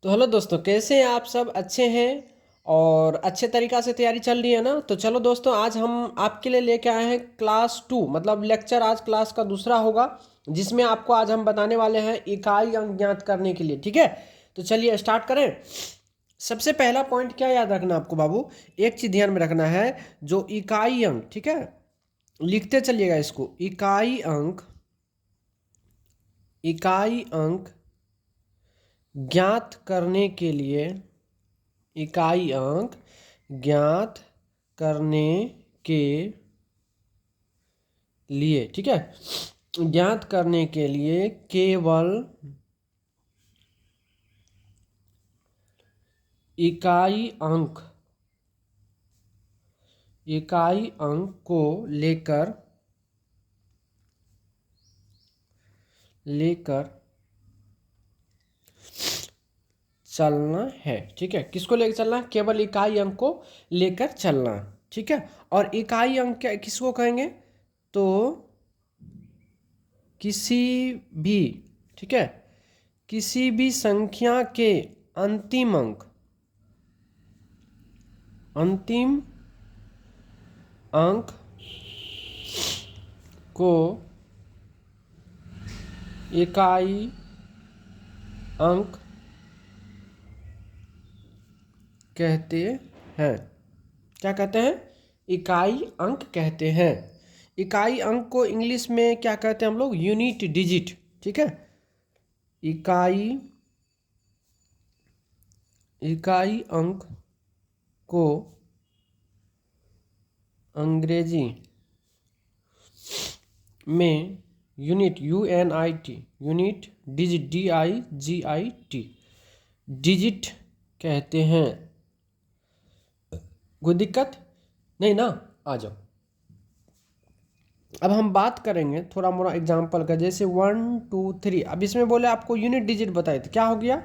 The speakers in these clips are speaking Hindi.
तो हेलो दोस्तों, कैसे हैं आप सब? अच्छे हैं और अच्छे तरीक़ा से तैयारी चल रही है ना? तो चलो दोस्तों, आज हम आपके लिए लेके आए हैं क्लास टू, मतलब लेक्चर आज क्लास का दूसरा होगा, जिसमें आपको आज हम बताने वाले हैं इकाई अंक ज्ञात करने के लिए। ठीक है, तो चलिए स्टार्ट करें। सबसे पहला पॉइंट क्या याद रखना आपको बाबू, एक चीज़ ध्यान में रखना है। जो इकाई अंक, ठीक है, लिखते चलिएगा इसको। इकाई अंक, इकाई अंक ज्ञात करने के लिए, इकाई अंक ज्ञात करने के लिए, ठीक है, ज्ञात करने के लिए केवल इकाई अंक, इकाई अंक को लेकर लेकर चलना है। ठीक है, किसको लेकर चलना है? केवल इकाई अंक को लेकर चलना। ठीक है, और इकाई अंक क्या किसको कहेंगे? तो किसी भी, ठीक है, किसी भी संख्या के अंतिम अंक, अंतिम अंक को इकाई अंक कहते हैं। क्या कहते हैं? इकाई अंक कहते हैं। इकाई अंक को इंग्लिश में क्या कहते हैं हम लोग? Unit digit. ठीक है, इकाई, इकाई अंक को अंग्रेजी में unit, UNIT, unit digit, DIGIT, digit कहते हैं। कोई दिक्कत नहीं ना? आ जाओ। अब हम बात करेंगे थोड़ा मोड़ा एग्जाम्पल का, जैसे 1 2 3। अब इसमें बोले आपको यूनिट डिजिट बताए, तो क्या हो गया?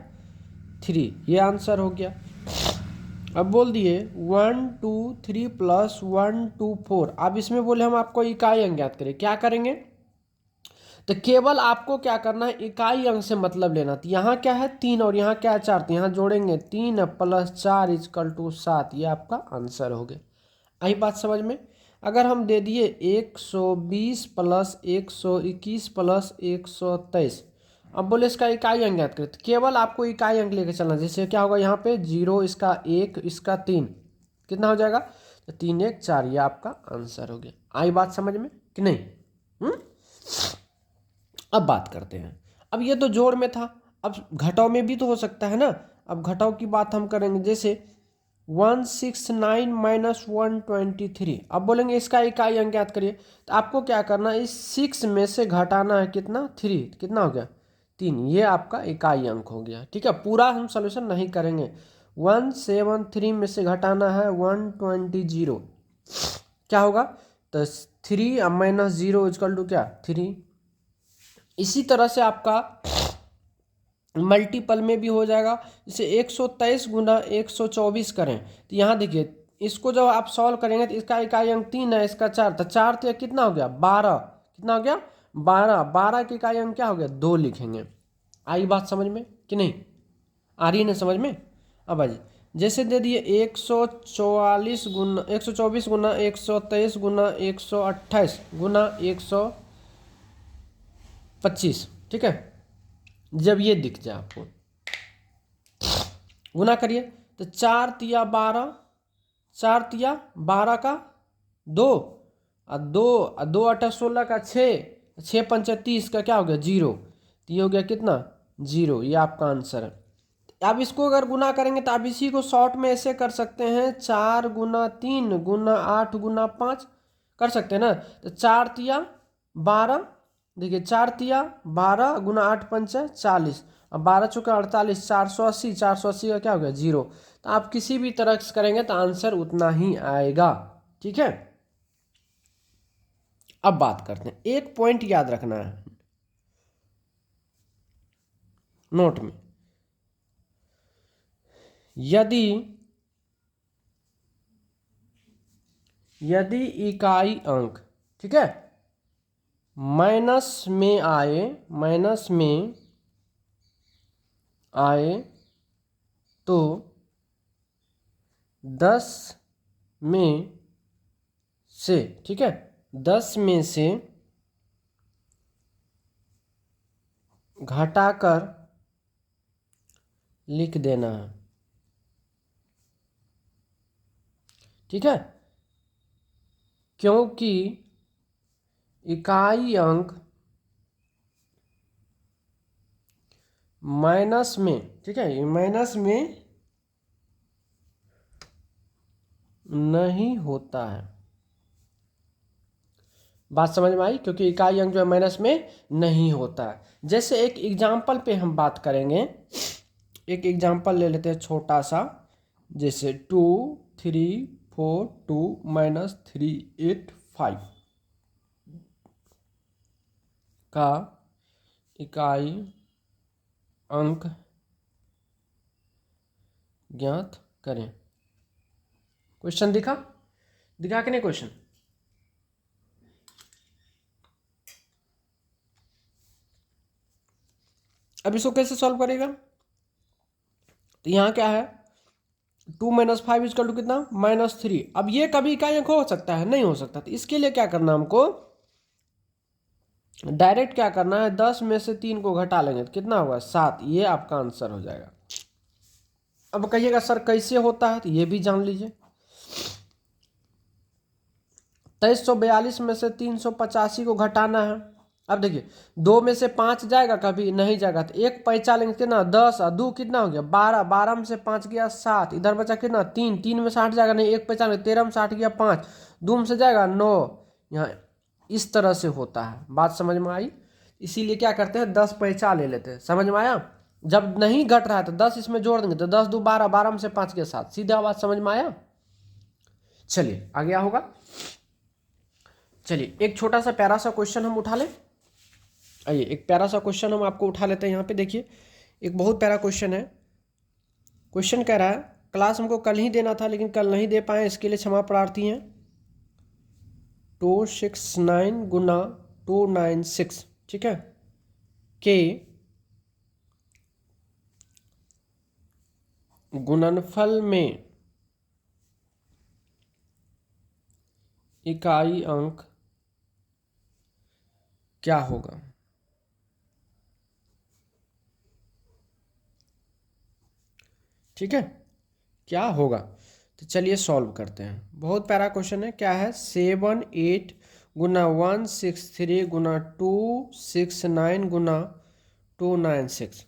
3, ये आंसर हो गया। अब बोल दिए 1 2 3 प्लस 1 2 4। अब इसमें बोले हम आपको इकाई अंक ज्ञात करें, क्या करेंगे? तो केवल आपको क्या करना है, इकाई अंक से मतलब लेना। तो यहाँ क्या है? 3 और यहाँ क्या है? 4। तो यहाँ जोड़ेंगे 3 प्लस 4 इजकल टू 7। ये आपका आंसर हो गया। आई बात समझ में? अगर हम दे दिए 120 प्लस 121 प्लस 123, अब बोले इसका इकाई अंक ज्ञात करें, तो केवल आपको इकाई अंक लेके चलना। जैसे क्या होगा यहाँ पे? 0, इसका 1, इसका 3, कितना हो जाएगा? तो 3 1 4, ये आपका आंसर हो गया। आई बात समझ में कि नहीं? अब बात करते हैं। अब ये तो जोड़ में था, अब घटाव में भी तो हो सकता है ना। अब घटाव की बात हम करेंगे, जैसे 169 माइनस 123। अब बोलेंगे इसका इकाई अंक ज्ञात करिए, तो आपको क्या करना है? इस 6 में से घटाना है कितना? 3। कितना हो गया? 3। ये आपका इकाई अंक हो गया। ठीक है, पूरा हम सोल्यूशन नहीं करेंगे। 173 में से घटाना है 120, क्या होगा? तो 3 माइनस 0 इजकल टू क्या? 3। इसी तरह से आपका मल्टीपल में भी हो जाएगा। जैसे 123 गुना 124 करें, तो यहाँ देखिए, इसको जब आप सॉल्व करेंगे तो इसका इकाई अंक 3 है, इसका 4, तो 4 तो कितना हो गया? 12। कितना हो गया? 12। 12 के इकाई अंक क्या हो गया? 2 लिखेंगे। आई बात समझ में कि नहीं? आ रही है ना समझ में? अब आइए, जैसे दे दिए 144 गुना 124 गुना 123 गुना 128 गुना 125। ठीक है, जब ये दिख जाए आपको, गुना करिए, तो 4 तिया 12, 4 तिया 12 का 2, और 2 और 2 8 16 का 6, 6 पंच 30 का क्या हो गया? 0। तो ये हो गया कितना? 0। ये आपका आंसर है। अब इसको अगर गुना करेंगे तो आप इसी को शॉर्ट में ऐसे कर सकते हैं, 4 गुना 3 गुना 8 गुना 5 कर सकते हैं ना। तो 4 तिया 12, देखिए 4 तिया 12 गुना 8 पंच 40, और 12 चौका 48, 480, 480 का क्या हो गया? 0। तो आप किसी भी तरह से करेंगे तो आंसर उतना ही आएगा। ठीक है, अब बात करते हैं। एक पॉइंट याद रखना है नोट में, यदि यदि इकाई अंक, ठीक है, माइनस में आए तो 10 में से, ठीक है, 10 में से घटाकर लिख देना है, ठीक है, क्योंकि इकाई अंक माइनस में, ठीक है, ये माइनस में नहीं होता है। बात समझ में आई? क्योंकि इकाई अंक जो है माइनस में नहीं होता है। जैसे एक एग्जाम्पल पे हम बात करेंगे, एक एग्जाम्पल ले लेते हैं छोटा सा, जैसे 2 3 4 2 -3 8 5 का इकाई अंक ज्ञात करें। क्वेश्चन दिखा कि नहीं क्वेश्चन? अब इसको कैसे सॉल्व करेगा? तो यहाँ क्या है, 2 - 5 इक्वल टू कितना, -3। अब ये कभी इकाई अंक हो सकता है? नहीं हो सकता। तो इसके लिए क्या करना हमको, डायरेक्ट क्या करना है, 10 में से 3 को घटा लेंगे तो कितना होगा, 7। ये आपका आंसर हो जाएगा। अब कहिएगा सर कैसे होता है, तो ये भी जान लीजिए। 2342 में से 385 को घटाना है। अब देखिए 2 में से 5 जाएगा, कभी नहीं जाएगा, तो एक पैंचा लेंगे कितना, 10 और 2 कितना हो गया, 12। 12 में से 5 गया 7, इधर बचा कितना, 3। 3 में 60 जाएगा नहीं, एक पैंचा लेंगे, 13 में 60 गया 5, 2 में से जाएगा 9। यहाँ इस तरह से होता है। बात समझ में आई? इसीलिए क्या करते हैं, 10 पैंचा ले लेते हैं। समझ में आया? जब नहीं घट रहा है तो 10 इसमें जोड़ देंगे, तो 10 2 12, 12 में से 5 गया 7। सीधा बात समझ में आया? चलिए आगे होगा। चलिए एक छोटा सा प्यारा सा क्वेश्चन हम उठा लें। आइए एक प्यारा सा क्वेश्चन हम आपको उठा लेते हैं। यहाँ पे देखिए एक बहुत प्यारा क्वेश्चन है। क्वेश्चन कह रहा है, क्लास हमको कल ही देना था लेकिन कल नहीं दे पाए, इसके लिए क्षमा प्रार्थी हैं। 269 गुना 296, ठीक है, के गुणनफल में इकाई अंक क्या होगा? ठीक है, क्या होगा? तो चलिए सॉल्व करते हैं। बहुत प्यारा क्वेश्चन है। क्या है, 78 गुना 163 गुना 269 गुना 296।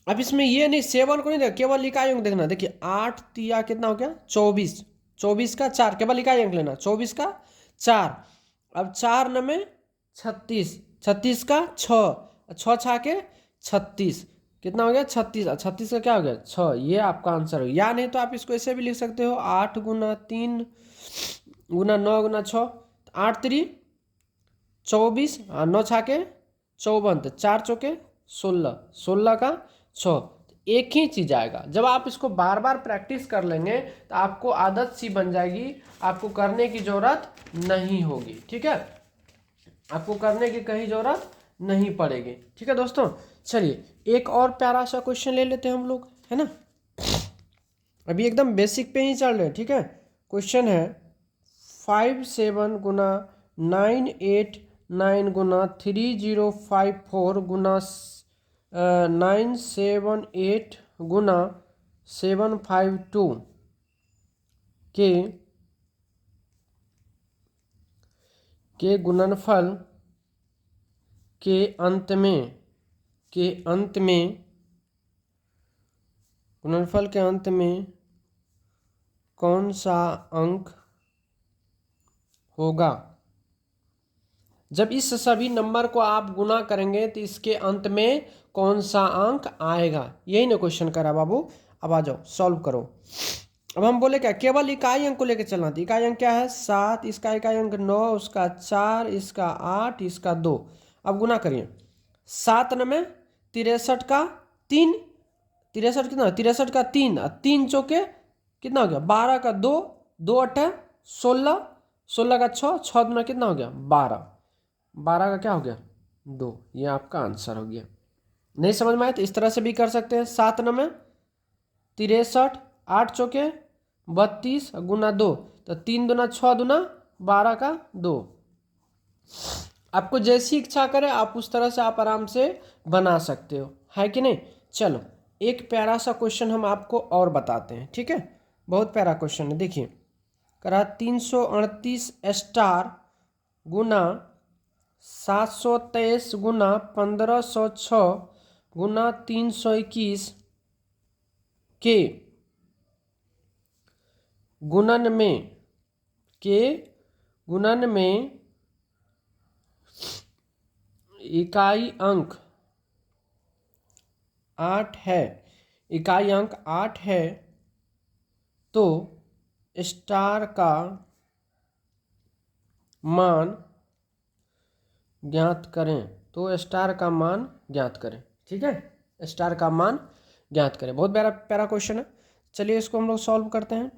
अब इसमें ये नहीं, 7 को नहीं देखा, केवल इकाई अंक देखना। देखिए 8 तिया कितना हो गया, 24। 24 का 4, केवल इकाई अंक लेना, 24 का 4। अब 4 न में 36, 36 का 6, 6 छा के 36, कितना हो गया, 36। 36 का क्या हो गया, 6। ये आपका आंसर हो। या नहीं तो आप इसको ऐसे भी लिख सकते हो, 8 गुना 3 गुना 9 गुना 6, 8 3 24, 9 छा के 54, तो 4 चौके 16, 16 का 6। एक ही चीज आएगा। जब आप इसको बार बार प्रैक्टिस कर लेंगे तो आपको आदत सी बन जाएगी, आपको करने की जरूरत नहीं होगी। ठीक है, आपको करने की कहीं जरूरत नहीं पड़ेगी। ठीक है दोस्तों, चलिए एक और प्यारा सा क्वेश्चन ले लेते हैं हम लोग, है ना। अभी एकदम बेसिक पे ही चल रहे हैं। ठीक है, क्वेश्चन है 57 गुना 989 गुना 3054 गुना 978 गुना 752 के गुणनफल के अंत में कौन सा अंक होगा? जब इस सभी नंबर को आप गुना करेंगे तो इसके अंत में कौन सा अंक आएगा, यही ना क्वेश्चन करा बाबू। अब आ जाओ सॉल्व करो। अब हम बोले क्या, केवल इकाई अंक को लेकर चलना था। इकाई अंक क्या है, 7, इसका इकाई अंक 9, उसका 4, इसका 8, इसका 2। अब गुना करिए, 7 में 63 का 3, 63 कितना, 63 का 3, 3 चौके कितना हो गया, 12 का 2, 2 8 16, 16 का 6, 6 दूना कितना हो गया, 12, 12 का क्या हो गया, 2। ये आपका आंसर हो गया। नहीं समझ में आया तो इस तरह से भी कर सकते हैं। 7 में 63, 8 चौके 32 गुना 2, तो 3 दूना 6 दूना 12 का 2। आपको जैसी इच्छा करे आप उस तरह से आप आराम से बना सकते हो, है कि नहीं। चलो एक प्यारा सा क्वेश्चन हम आपको और बताते हैं, ठीक है। बहुत प्यारा क्वेश्चन है, देखिए करा 338 स्टार गुना 723 गुना 1506 गुना 321 के गुणन में इकाई अंक 8 है, इकाई अंक 8 है, तो स्टार का मान ज्ञात करें। तो स्टार का मान ज्ञात करें, ठीक है, स्टार का मान ज्ञात करें। बहुत प्यारा प्यारा क्वेश्चन है। चलिए इसको हम लोग सॉल्व करते हैं।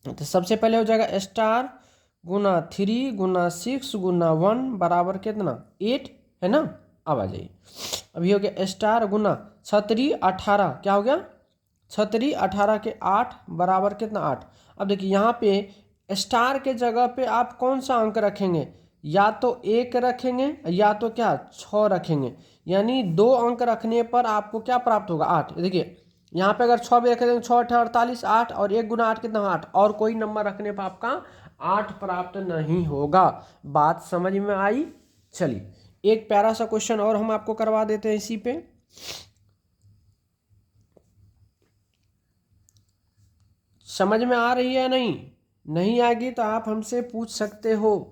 तो सबसे पहले हो जाएगा स्टार गुना 3 गुना 6 गुना 1 बराबर कितना 8 है ना। अब आ जाइए, अभी हो गया स्टार गुना 36 18, क्या हो गया 36 18 के 8 बराबर कितना 8। अब देखिए यहाँ पे स्टार के जगह पे आप कौन सा अंक रखेंगे, या तो 1 रखेंगे या तो क्या 6 रखेंगे, यानी 2 अंक रखने पर आपको क्या प्राप्त होगा 8। देखिए यहाँ पे अगर 6 भी रख देंगे 6 8 48 8 और 1 गुना 8 कितना 8, और कोई नंबर रखने पर आपका 8 प्राप्त नहीं होगा। बात समझ में आई। चलिए एक प्यारा सा क्वेश्चन और हम आपको करवा देते हैं इसी पे। समझ में आ रही है नहीं, नहीं आएगी तो आप हमसे पूछ सकते हो।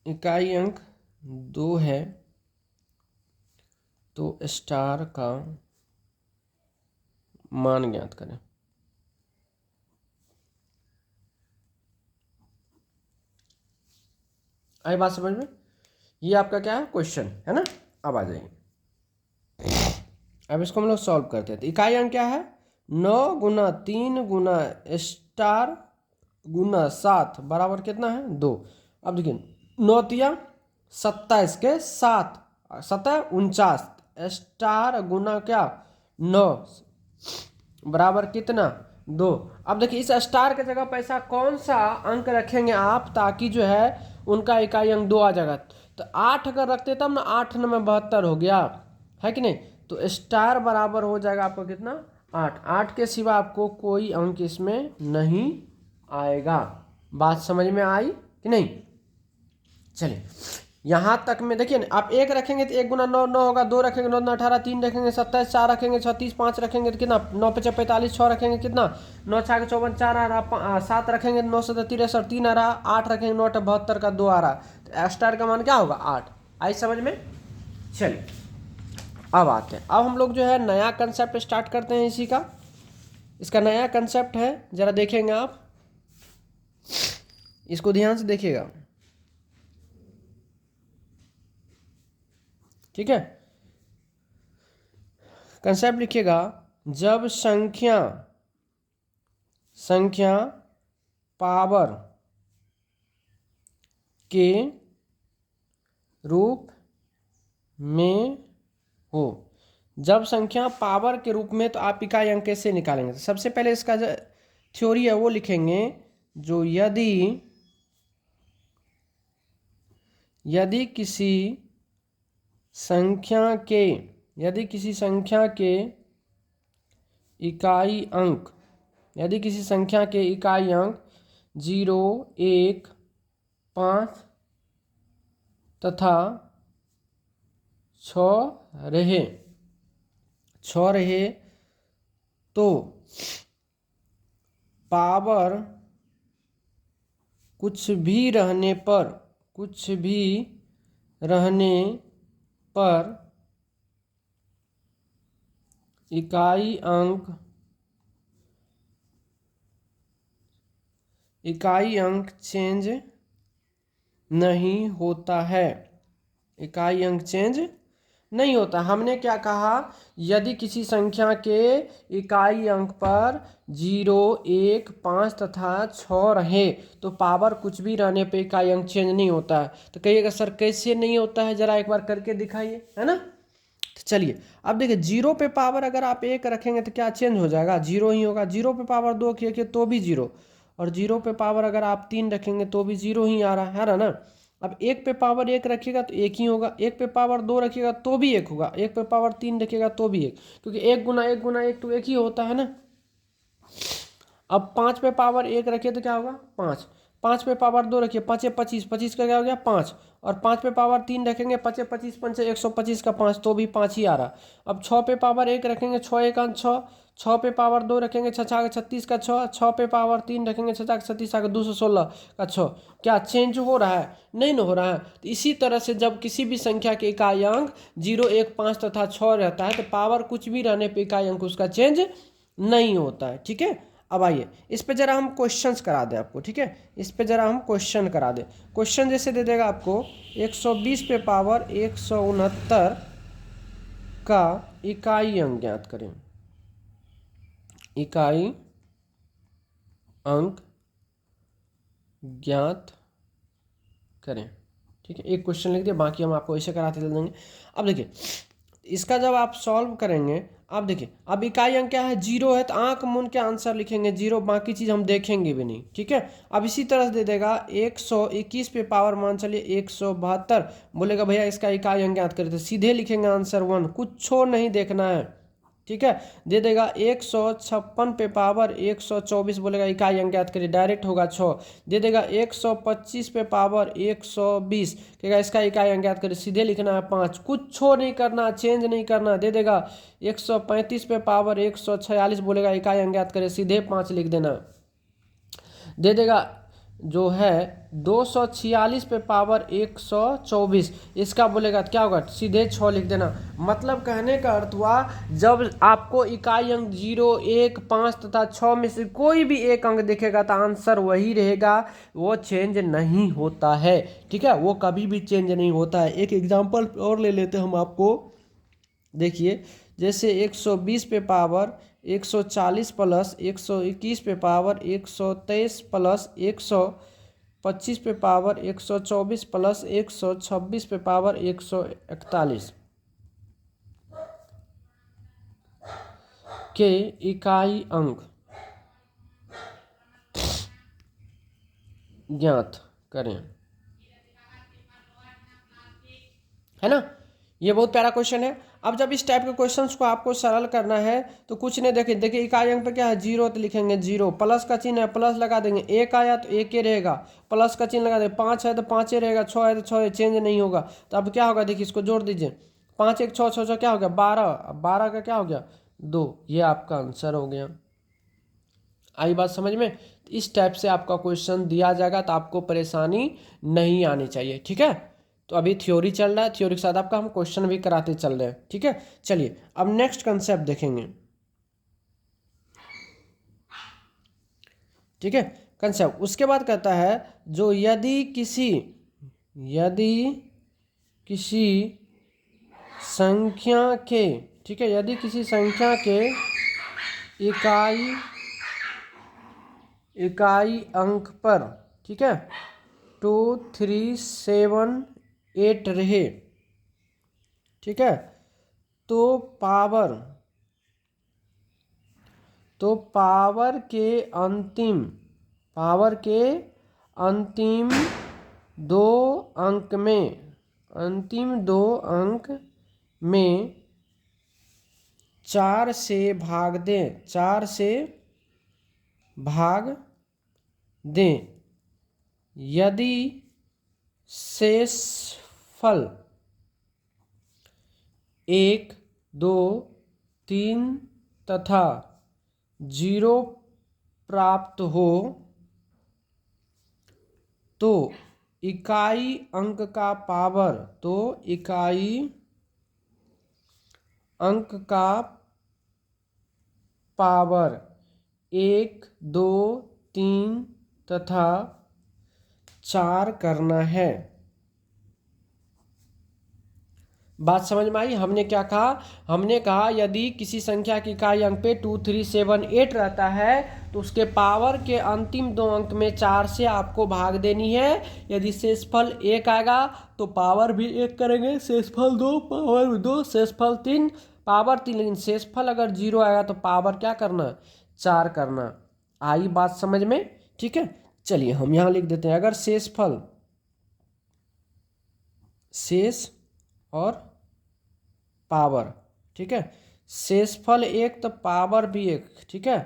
इकाई अंक 2 है, तो स्टार का मान ज्ञात करें। आई बात समझ में। ये आपका क्या है क्वेश्चन है ना। अब आ जाइए, अब इसको हम लोग सॉल्व करते हैं। तो इकाई अंक क्या है 9 गुना 3 गुना स्टार गुना 7 बराबर कितना है 2। अब देखिए 9 तिया 27 के 7 7 49 स्टार गुना क्या 9 बराबर कितना 2। अब देखिए इस स्टार के जगह पर ऐसा कौन सा अंक रखेंगे आप ताकि जो है उनका इकाई अंक 2 आ जाएगा। तो 8 अगर रखते तब ना 8 9 में 72 हो गया, है कि नहीं। तो स्टार बराबर हो जाएगा आपको कितना 8। 8 के सिवा आपको कोई अंक इसमें नहीं आएगा। बात समझ में आई कि नहीं। चलिए यहाँ तक में देखिए आप 1 रखेंगे तो 1 गुना 9 9 होगा, 2 रखेंगे 9 18, 3 रखेंगे 27, 4 रखेंगे 36, 5 रखेंगे तो कितना 9 5 45, 6 रखेंगे कितना 9 6 54, 4 आ रहा, 7 रखेंगे 9 7 63, 3 आ रहा, 8 रखेंगे 9 72 का 2 आ रहा। तो स्टार का मान क्या होगा 8। आई समझ में। चलिए अब आते हैं, अब हम लोग जो है नया कंसेप्ट स्टार्ट करते हैं इसी का। इसका नया कंसेप्ट है, जरा देखेंगे आप, इसको ध्यान से देखिएगा, ठीक है। कंसेप्ट लिखिएगा, जब संख्या पावर के रूप में हो। जब संख्या पावर के रूप में, तो आप इकाई अंक कैसे निकालेंगे। तो सबसे पहले इसका जो थ्योरी है वो लिखेंगे, जो यदि किसी संख्या के इकाई अंक 0 1 5 तथा 6 रहे तो पावर कुछ भी रहने पर इकाई अंक चेंज नहीं होता है। इकाई अंक चेंज नहीं होता। हमने क्या कहा, यदि किसी संख्या के इकाई अंक पर 0, 1, 5 तथा 6 रहे तो पावर कुछ भी रहने पे इकाई अंक चेंज नहीं होता है। तो कहिएगा सर कैसे नहीं होता है, जरा एक बार करके दिखाइए, है ना। तो चलिए अब देखिए, 0 पे पावर अगर आप 1 रखेंगे तो क्या चेंज हो जाएगा, 0 ही होगा। 0 पे पावर 2 रखिए तो भी 0, और 0 पे पावर अगर आप 3 रखेंगे तो भी 0 ही आ रहा है ना। अब 1 पे पावर 1 रखिएगा तो 1 ही होगा, 1 पे पावर 2 रखिएगा तो भी 1 होगा, 1 पे पावर 3 रखिएगा तो भी 1, क्योंकि 1 गुना 1 गुना 1 तो 1 ही होता है ना। अब 5 पे पावर 1 रखिए तो क्या होगा, 5। 5 पे पावर 2 रखिए, 5 25, 25 का क्या हो गया 5, और 5 पे पावर 3 रखेंगे, 5 25 पंचे 125 का 5 तो भी 5 ही आ रहा। अब 6 पे पावर 1 रखेंगे, 6 1 6, 6 पे पावर 2 रखेंगे, 6 6 36 का 6, 6 पे पावर 3 रखेंगे, 6 6 36 का 216 का 6। क्या चेंज हो रहा है, नहीं ना हो रहा है। तो इसी तरह से जब किसी भी संख्या के इकाई अंक 0, 1, 5 तथा 6 रहता है तो पावर कुछ भी रहने पे इकाई अंक उसका चेंज नहीं होता है, ठीक है। अब आइए इस पे जरा हम क्वेश्चंस करा दें आपको, ठीक है। इस पे जरा हम क्वेश्चन करा दें। क्वेश्चन जैसे दे देगा आपको 120 पे पावर 169 का इकाई अंक ज्ञात करें। इकाई अंक ज्ञात करें, ठीक है। एक क्वेश्चन लिख दिया, बाकी हम आपको ऐसे कराते चल देंगे। अब देखिए इसका जब आप सॉल्व करेंगे, अब देखिए अब इकाई अंक क्या है, 0 है तो आंख मूंद के आंसर लिखेंगे 0, बाकी चीज़ हम देखेंगे भी नहीं, ठीक है। अब इसी तरह से दे देगा 121 पे पावर मान चलिए 172, बोलेगा भैया इसका इकाई अंक ज्ञात करें, तो सीधे लिखेंगे आंसर 1, कुछ नहीं देखना है, ठीक है। दे देगा 156 पे पावर 124, बोलेगा इकाई अंक ज्ञात करिए, डायरेक्ट होगा 6। दे देगा 125 पे पावर 120, कहेगा इसका इकाई अंक ज्ञात करिए, सीधे लिखना है 5, कुछ नहीं करना, चेंज नहीं करना। दे देगा 135 पे पावर 146, बोलेगा इकाई अंक ज्ञात करिए, सीधे 5 लिख देना। दे देगा जो है 246 पे पावर 124, इसका बोलेगा क्या होगा, सीधे 6 लिख देना। मतलब कहने का अर्थ हुआ, जब आपको इकाई अंक 0, 1, 5 तथा 6 में से कोई भी एक अंक दिखेगा तो आंसर वही रहेगा, वो चेंज नहीं होता है, ठीक है। वो कभी भी चेंज नहीं होता है। एक एग्जांपल और ले लेते हैं हम आपको, देखिए जैसे 120 पे पावर 140 प्लस 121 पे पावर 123 प्लस 125 पे पावर 124 प्लस 126 पे पावर 141 के इकाई अंक ज्ञात करें, है ना। ये बहुत प्यारा क्वेश्चन है। अब जब इस टाइप के क्वेश्चंस को आपको सरल करना है तो कुछ नहीं, देखिए देखिए इकाई अंक पे क्या है, 0 तो लिखेंगे 0, प्लस का चिन्ह है प्लस लगा देंगे, 1 आया तो 1 ही रहेगा, प्लस का चिन्ह लगा देंगे, 5 है तो 5 ही रहेगा, 6 है तो 6 चेंज नहीं होगा। तो अब क्या होगा, देखिए इसको जोड़ दीजिए, 5 1 6 6 6 क्या हो गया 12, अब 12 का क्या हो गया 2, ये आपका आंसर हो गया। आई बात समझ में। इस टाइप से आपका क्वेश्चन दिया जाएगा तो आपको परेशानी नहीं आनी चाहिए, ठीक है। तो अभी थ्योरी चल रहा है, थ्योरी के साथ आपका हम क्वेश्चन भी कराते चल रहे हैं, ठीक है। चलिए अब नेक्स्ट कंसेप्ट देखेंगे, ठीक है। कंसेप्ट उसके बाद कहता है, जो यदि किसी संख्या के, ठीक है, यदि किसी संख्या के इकाई अंक पर, ठीक है, 2 3 7 8 रहे, ठीक है, तो पावर के अंतिम दो अंक में 4 से भाग दें यदि शेषफल 1 2 3 तथा 0 प्राप्त हो तो इकाई अंक का पावर 1 2 3 तथा 4 करना है। बात समझ में आई। हमने क्या कहा, हमने कहा यदि किसी संख्या की इकाई अंक पे 2, 3, 7, 8 रहता है तो उसके पावर के अंतिम 2 अंक में 4 से आपको भाग देनी है। यदि शेषफल 1 आएगा तो पावर भी 1 करेंगे, शेषफल 2 पावर भी 2, शेषफल 3 पावर 3, लेकिन शेषफल अगर 0 आएगा तो पावर क्या करना, 4 करना। आई बात समझ में, ठीक है। चलिए हम यहाँ लिख देते हैं, अगर शेषफल, शेष और पावर, ठीक है, शेषफल 1 तो पावर भी 1, ठीक है,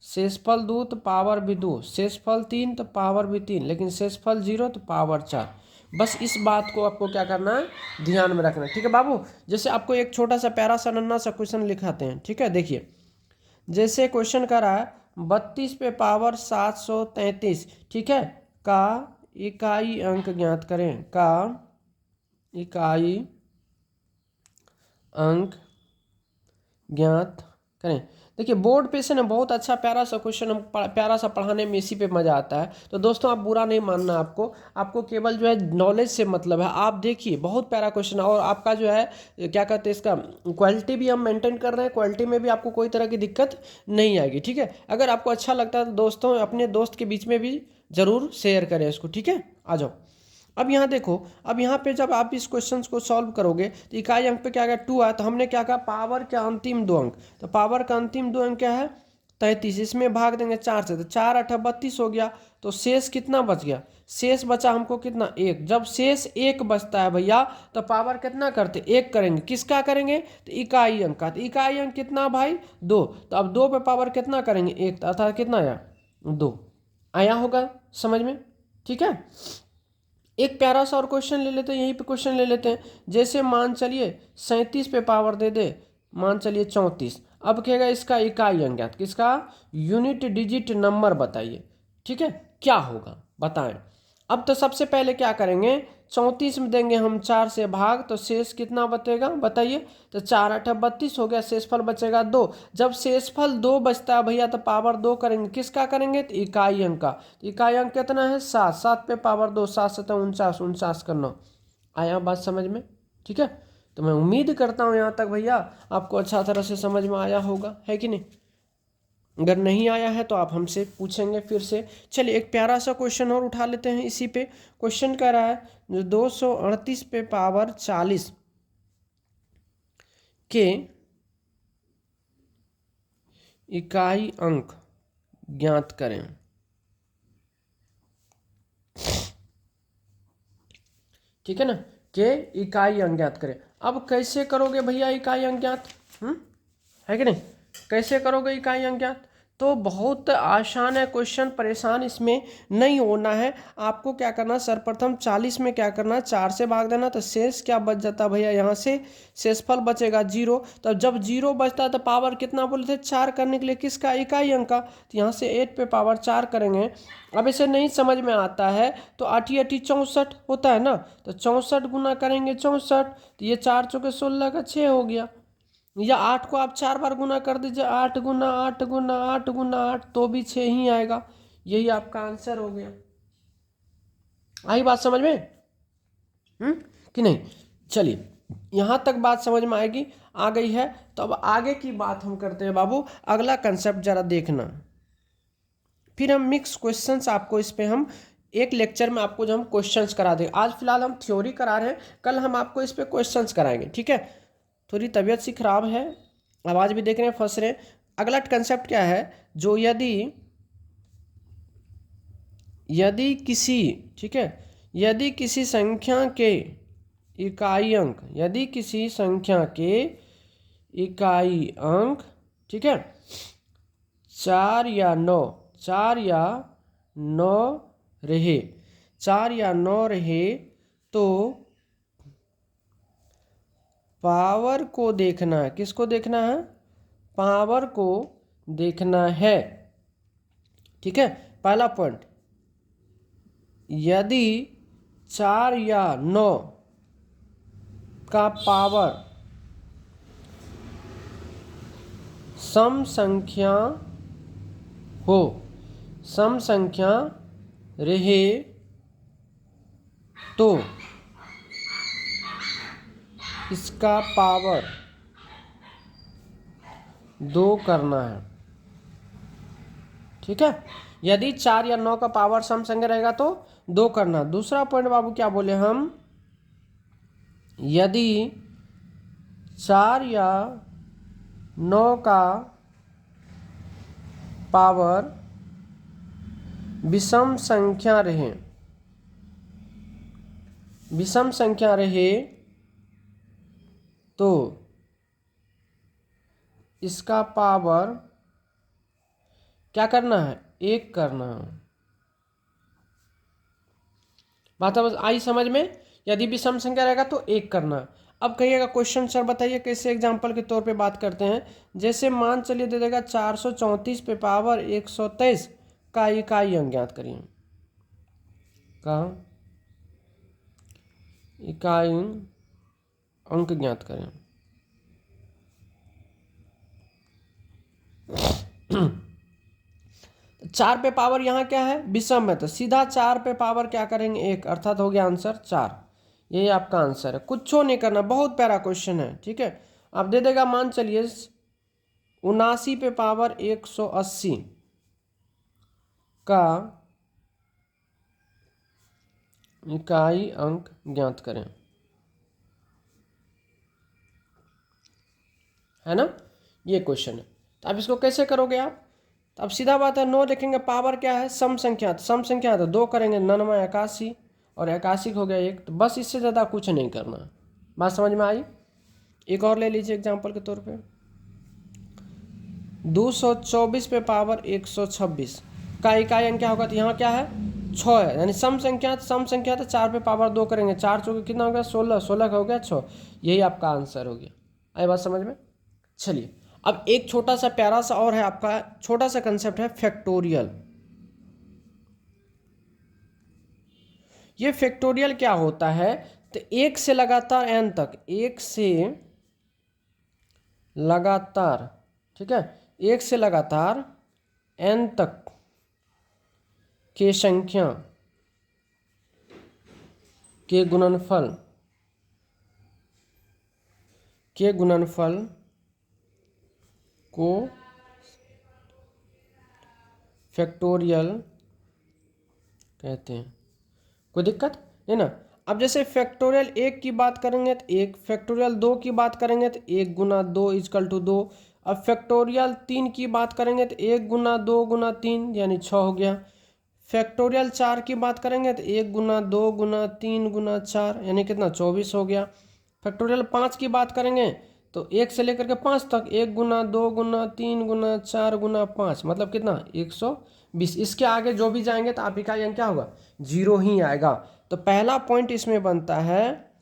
शेषफल 2 तो पावर भी 2, शेषफल 3 तो पावर भी 3, लेकिन शेषफल 0 तो पावर 4। बस इस बात को आपको क्या करना है, ध्यान में रखना है, ठीक है बाबू। जैसे आपको एक छोटा सा प्यारा सा नन्ना सा क्वेश्चन लिखाते हैं, ठीक है। देखिए जैसे क्वेश्चन कर रहा है 32 पे पावर 733, ठीक है, का इकाई अंक ज्ञात करें, का इकाई अंक ज्ञात करें। देखिए बोर्ड पे से ना बहुत अच्छा प्यारा सा क्वेश्चन, हम प्यारा सा पढ़ाने में इसी पे मज़ा आता है। तो दोस्तों आप बुरा नहीं मानना, आपको केवल जो है नॉलेज से मतलब है। आप देखिए बहुत प्यारा क्वेश्चन है, और आपका जो है क्या कहते हैं इसका क्वालिटी भी हम मेंटेन कर रहे हैं, क्वालिटी में भी आपको कोई तरह की दिक्कत नहीं आएगी, ठीक है। अगर आपको अच्छा लगता है तो दोस्तों अपने दोस्त के बीच में भी ज़रूर शेयर करें इसको, ठीक है। आ जाओ अब यहाँ देखो, अब यहाँ पे जब आप इस क्वेश्चन को सॉल्व करोगे तो इकाई अंक पे क्या गया 2 आया, तो हमने क्या कहा पावर के अंतिम 2 अंक, तो पावर का अंतिम 2 अंक क्या है 33, इसमें भाग देंगे 4 से, तो 4 8 32 हो गया। तो शेष कितना बच गया, शेष बचा हमको कितना 1। जब शेष 1 बचता है भैया तो पावर कितना करते 1 करेंगे, किसका करेंगे तो इकाई अंक का। तो इकाई अंक कितना भाई 2, तो अब 2 पे पावर कितना करेंगे 1, अर्थात कितना आया 2। आया होगा समझ में, ठीक है। एक प्यारा सा और क्वेश्चन ले लेते हैं, यहीं पे क्वेश्चन ले लेते हैं। जैसे मान चलिए 37 पे पावर दे दे, मान चलिए 34। अब कहेगा इसका इकाई अंक ज्ञात, किसका यूनिट डिजिट नंबर बताइए, ठीक है, क्या होगा बताएं। अब तो सबसे पहले क्या करेंगे, 34 में देंगे हम 4 से भाग, तो शेष कितना बचेगा बताइए, तो 4 8 32 हो गया, शेषफल बचेगा 2। जब शेषफल 2 बचता है भैया तो पावर 2 करेंगे, किसका करेंगे तो इकाई अंक का। तो इकाई अंक कितना है 7, 7 पे पावर 2, 7 7 49, 49 करना। आया बात समझ में, ठीक है। तो मैं उम्मीद करता हूँ यहाँ तक भैया आपको अच्छा तरह से समझ में आया होगा, है कि नहीं। अगर नहीं आया है तो आप हमसे पूछेंगे फिर से। चलिए एक प्यारा सा क्वेश्चन और उठा लेते हैं इसी पे। क्वेश्चन कह रहा है जो 238 पे पावर 40 के इकाई अंक ज्ञात करें। ठीक है ना, के इकाई अंक ज्ञात करें। अब कैसे करोगे भैया इकाई अंक ज्ञात, है कि नहीं, कैसे करोगे इकाई अंक ज्ञात। तो बहुत आसान है क्वेश्चन, परेशान इसमें नहीं होना है। आपको क्या करना, सर्वप्रथम 40 में क्या करना 4 से भाग देना, तो शेष क्या बच जाता भैया यहाँ से, शेषफल बचेगा 0। तो जब 0 बचता है तो पावर कितना बोले थे 4 करने के लिए, किसका इकाई अंक का। तो यहाँ से 8 पे पावर 4 करेंगे। अब इसे नहीं समझ में आता है तो 8 8 64 होता है ना, तो 64 गुना करेंगे 64, तो ये 4 चौके 16 का 6 हो गया। या 8 को आप 4 बार गुना कर दीजिए, 8 गुना 8 गुना 8 गुना 8 तो भी 6 ही आएगा। यही आपका आंसर हो गया। आई बात समझ में, कि नहीं। चलिए यहाँ तक बात समझ में आएगी, आ गई है। तो अब आगे की बात हम करते हैं बाबू। अगला कंसेप्ट जरा देखना, फिर हम मिक्स क्वेश्चंस आपको इस पे हम एक लेक्चर में आपको जो हम क्वेश्चंस करा देंगे। आज फिलहाल हम थ्योरी करा रहे हैं, कल हम आपको इस पे क्वेश्चंस कराएंगे, ठीक है। थोड़ी तबीयत सी खराब है, आवाज़ भी देख रहे हैं फंस रहे हैं। अगला कंसेप्ट क्या है, जो यदि किसी, ठीक है, यदि किसी संख्या के इकाई अंक, यदि किसी संख्या के इकाई अंक, ठीक है, 4 या 9, 4 या 9 रहे, 4 या 9 रहे, तो पावर को देखना है। किसको देखना है, पावर को देखना है, ठीक है। पहला पॉइंट, यदि 4 या 9 का पावर सम संख्या हो, सम संख्या रहे, तो इसका पावर 2 करना है। ठीक है, यदि 4 या 9 का पावर सम संख्या रहेगा तो 2 करना। दूसरा पॉइंट बाबू क्या बोले हम, यदि 4 या 9 का पावर विषम संख्या रहे, विषम संख्या रहे तो इसका पावर क्या करना है, 1 करना है। बात आई समझ में? यदि विषम संख्या रहेगा तो 1 करना। अब कहिएगा क्वेश्चन सर बताइए कैसे, एग्जांपल के तौर पे बात करते हैं। जैसे मान चलिए दे देगा 434 पे पावर 123 का इकाई अंक ज्ञात करिए, का इकाई अंक ज्ञात करें। चार पे पावर यहाँ क्या है, विषम है, तो सीधा 4 पे पावर क्या करेंगे 1, अर्थात हो गया आंसर 4। यही आपका आंसर है, कुछ नहीं करना, बहुत प्यारा क्वेश्चन है। ठीक है, अब दे देगा मान चलिए 79 पे पावर 180 का इकाई अंक ज्ञात करें, है ना, ये क्वेश्चन है। तो अब इसको कैसे करोगे आप, तो अब सीधा बात है 9 देखेंगे, पावर क्या है, सम संख्या, तो सम संख्या तो 2 करेंगे, 99 81 और 81 हो गया 1, तो बस इससे ज़्यादा कुछ नहीं करना। बात समझ में आई? एक और ले लीजिए एग्जांपल के तौर पे, 224 पे पावर 126 का इकाई अंक क्या होगा, तो यहाँ क्या है 6 है, यानी सम संख्या तो 4 पे पावर 2 करेंगे, 4 चौके कितना हो गया 16, 16 का हो गया 6, यही आपका आंसर हो गया। आई बात समझ में? चलिए अब एक छोटा सा प्यारा सा और है आपका, छोटा सा कंसेप्ट है फैक्टोरियल। ये फैक्टोरियल क्या होता है, तो 1 से लगातार n तक, 1 से लगातार, ठीक है, 1 से लगातार n तक के संख्या के गुणनफल को फैक्टोरियल कहते हैं। कोई दिक्कत है ना? अब जैसे फैक्टोरियल 1 की बात करेंगे तो 1, फैक्टोरियल 2 की बात करेंगे तो 1 गुना 2 इजकल टू 2। अब फैक्टोरियल 3 की बात करेंगे तो 1 गुना 2 गुना 3 यानी 6 हो गया। फैक्टोरियल 4 की बात करेंगे तो 1 गुना 2 गुना 3 गुना 4 यानी कितना 24 हो गया। फैक्टोरियल 5 की बात करेंगे तो 1 से लेकर के 5 तक 1 गुना 2 गुना 3 गुना 4 गुना 5 मतलब कितना 120। इसके आगे जो भी जाएंगे तो आप इकाई अंक क्या होगा 0 ही आएगा। तो पहला पॉइंट इसमें बनता है,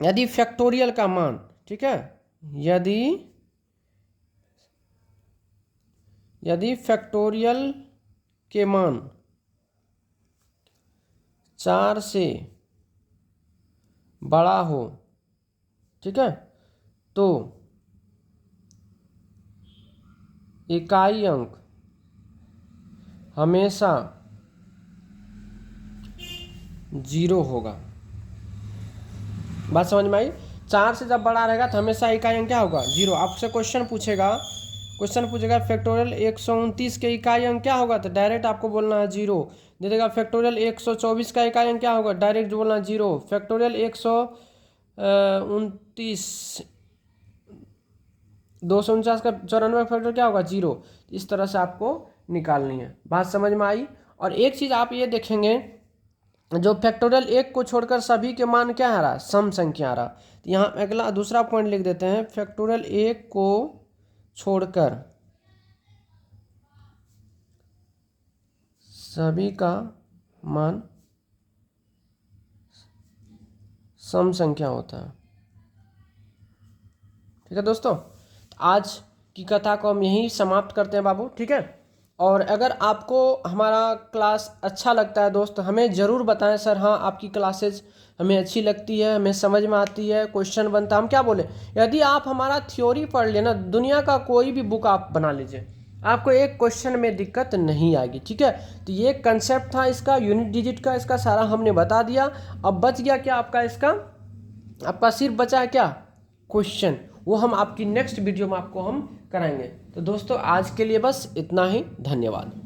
यदि फैक्टोरियल का मान, ठीक है, यदि फैक्टोरियल के मान 4 से बड़ा हो, ठीक है, तो इकाई अंक हमेशा 0 होगा। बात समझ में आई? 4 से जब बड़ा रहेगा तो हमेशा इकाई अंक क्या होगा 0। आपसे क्वेश्चन पूछेगा फैक्टोरियल 129 के इकाई अंक क्या होगा, तो डायरेक्ट आपको बोलना है 0। दे देगा फैक्टोरियल 124 का इकाई अंक क्या होगा, डायरेक्ट बोलना 0। फैक्टोरियल 129 249 का 94 फैक्टर क्या होगा 0। इस तरह से आपको निकालनी है। बात समझ में आई? और एक चीज़ आप ये देखेंगे, जो फैक्टोरियल 1 को छोड़कर सभी के मान क्या आ रहा, सम संख्या आ रहा। तो यहाँ अगला दूसरा पॉइंट लिख देते हैं, फैक्टोरियल 1 को छोड़कर सभी का मान सम संख्या होता है। ठीक है दोस्तों, आज की कथा को हम यहीं समाप्त करते हैं बाबू, ठीक है। और अगर आपको हमारा क्लास अच्छा लगता है दोस्त, हमें ज़रूर बताएं सर, हाँ आपकी क्लासेज हमें अच्छी लगती है, हमें समझ में आती है, क्वेश्चन बनता है। हम क्या बोले, यदि आप हमारा थ्योरी पढ़ लेना, दुनिया का कोई भी बुक आप बना लीजिए, आपको एक क्वेश्चन में दिक्कत नहीं आएगी, ठीक है। तो ये कंसेप्ट था इसका यूनिट डिजिट का, इसका सारा हमने बता दिया। अब बच गया क्या आपका इसका आपका सिर्फ बचा है क्या, क्वेश्चन, वो हम आपकी नेक्स्ट वीडियो में आपको हम कराएंगे। तो दोस्तों आज के लिए बस इतना ही, धन्यवाद।